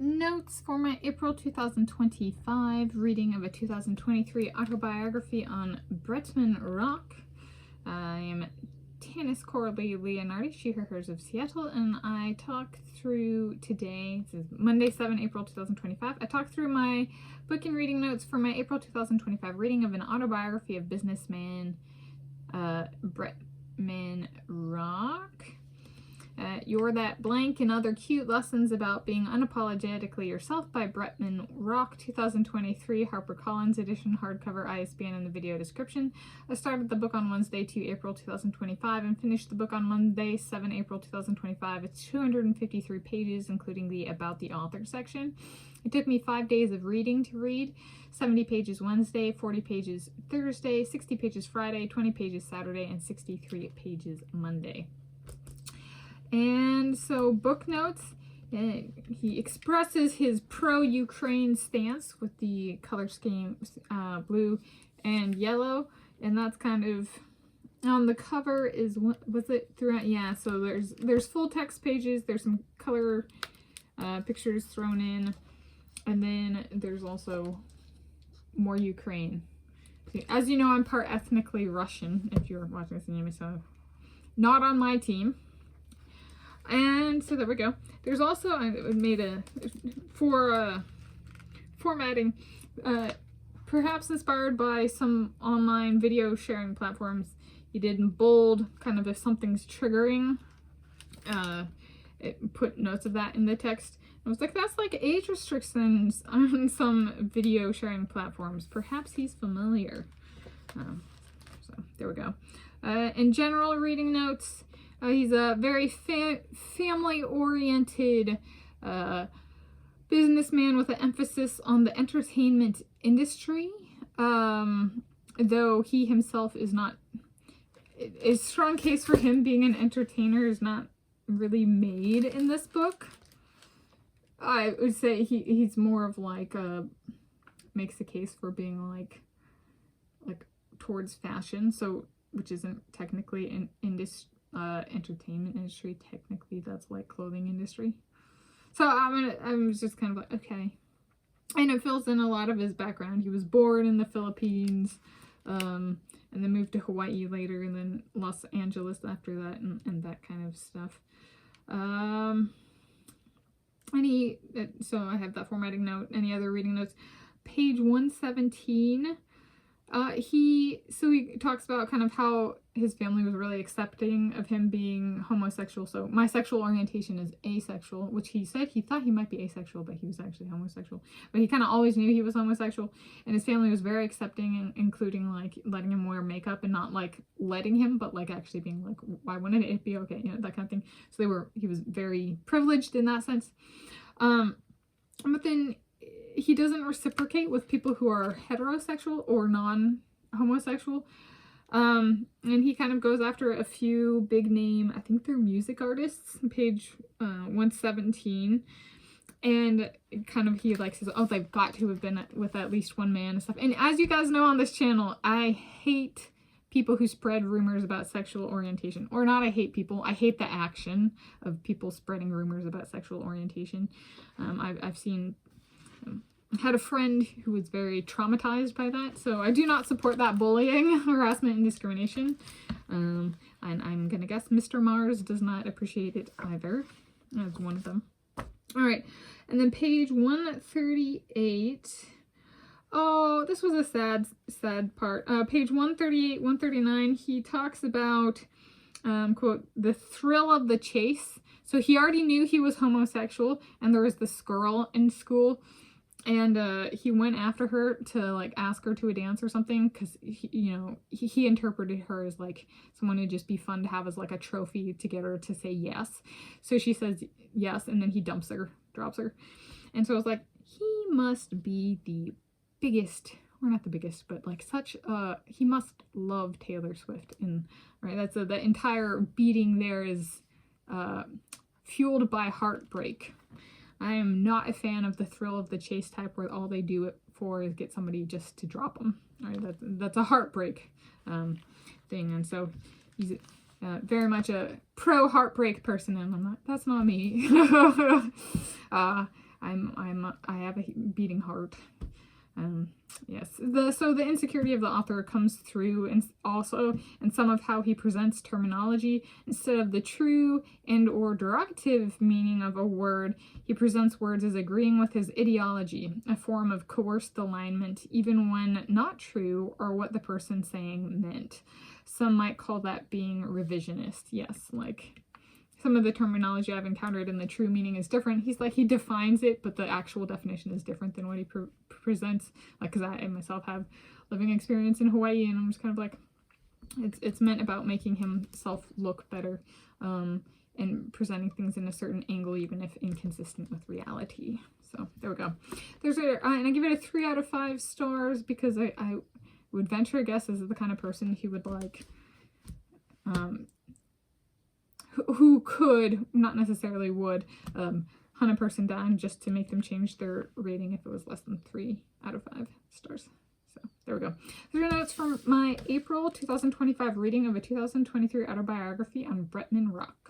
notes for my April 2025 reading of a 2023 autobiography on Bretman Rock. I am Tanis Coralee Leonhardi, she, her, hers of Seattle, and I talk through today, this is Monday, 7 April 2025, I talk through my book and reading notes for my April 2025 reading of an autobiography of businessman Bretman Rock. You're That Blank and Other Cute Lessons About Being Unapologetically Yourself by Bretman Rock, 2023, HarperCollins edition, hardcover, ISBN in the video description. I started the book on Wednesday, 2 April 2025, and finished the book on Monday, 7 April 2025. It's 253 pages, including the About the Author section. It took me 5 days of reading to read, 70 pages Wednesday, 40 pages Thursday, 60 pages Friday, 20 pages Saturday, and 63 pages Monday. And so book notes, he expresses his pro-Ukraine stance with the color scheme blue and yellow, and that's kind of on the cover is, was it throughout? Yeah, so there's full text pages, there's some color pictures thrown in, and then there's also more Ukraine. As you know, I'm part ethnically Russian, if you're watching this anime, so not on my team. And so there we go. There's also, I made for formatting, perhaps inspired by some online video sharing platforms. You did in bold, kind of if something's triggering, put notes of that in the text. I was like, that's like age restrictions on some video sharing platforms. Perhaps he's familiar. So there we go. In general reading notes, he's a very family-oriented businessman with an emphasis on the entertainment industry, though he himself is not, a strong case for him being an entertainer is not really made in this book. I would say he's more of like makes a case for being like towards fashion, so which isn't technically an entertainment industry. Technically that's like clothing industry. So I'm just kind of like, okay. And it fills in a lot of his background. He was born in the Philippines, and then moved to Hawaii later, and then Los Angeles after that, and that kind of stuff. So I have that formatting note. Any other reading notes? Page 117. He talks about kind of how his family was really accepting of him being homosexual. So my sexual orientation is asexual, which he said he thought he might be asexual, but he was actually homosexual. But he kind of always knew he was homosexual, and his family was very accepting, including like letting him wear makeup and not like letting him, but like actually being like, why wouldn't it be okay? You know, that kind of thing. So he was very privileged in that sense. But then he doesn't reciprocate with people who are heterosexual or non-homosexual. And he kind of goes after a few big name, I think they're music artists, page 117. And kind of he like says, oh, they've got to have been with at least one man and stuff. And as you guys know on this channel, I hate people who spread rumors about sexual orientation. Or not I hate people, I hate the action of people spreading rumors about sexual orientation. I've seen... had a friend who was very traumatized by that, so I do not support that bullying, harassment, and discrimination. And I'm gonna guess Mr. Mars does not appreciate it either, as one of them. Alright, and then page 138. Oh, this was a sad part. Page 138, 139, he talks about, quote, the thrill of the chase. So he already knew he was homosexual, and there was this girl in school, and he went after her to like ask her to a dance or something, because he interpreted her as like someone who'd just be fun to have as like a trophy to get her to say yes. So she says yes, and then he drops her. And so I was like, he must be the biggest, or not the biggest, but like such he must love Taylor Swift. And right, that's the entire beating there is fueled by heartbreak. I am not a fan of the thrill of the chase type where all they do it for is get somebody just to drop them. All right, that's a heartbreak thing, and so he's very much a pro heartbreak person, and I'm not. That's not me. I have a beating heart. Yes. So the insecurity of the author comes through, and also in some of how he presents terminology. Instead of the true and or derogative meaning of a word, he presents words as agreeing with his ideology, a form of coerced alignment, even when not true or what the person saying meant. Some might call that being revisionist. Yes, like some of the terminology I've encountered and the true meaning is different. He defines it, but the actual definition is different than what he presents. Like, because I myself have living experience in Hawaii, and I'm just kind of like, it's meant about making himself look better, and presenting things in a certain angle, even if inconsistent with reality. So there we go. And I give it a 3 out of 5 stars because I would venture a guess this is the kind of person who would like, who could, not necessarily would, hunt a person down just to make them change their rating if it was less than 3 out of 5 stars. So there we go. These are notes from my April 2025 reading of a 2023 autobiography on Bretman Rock.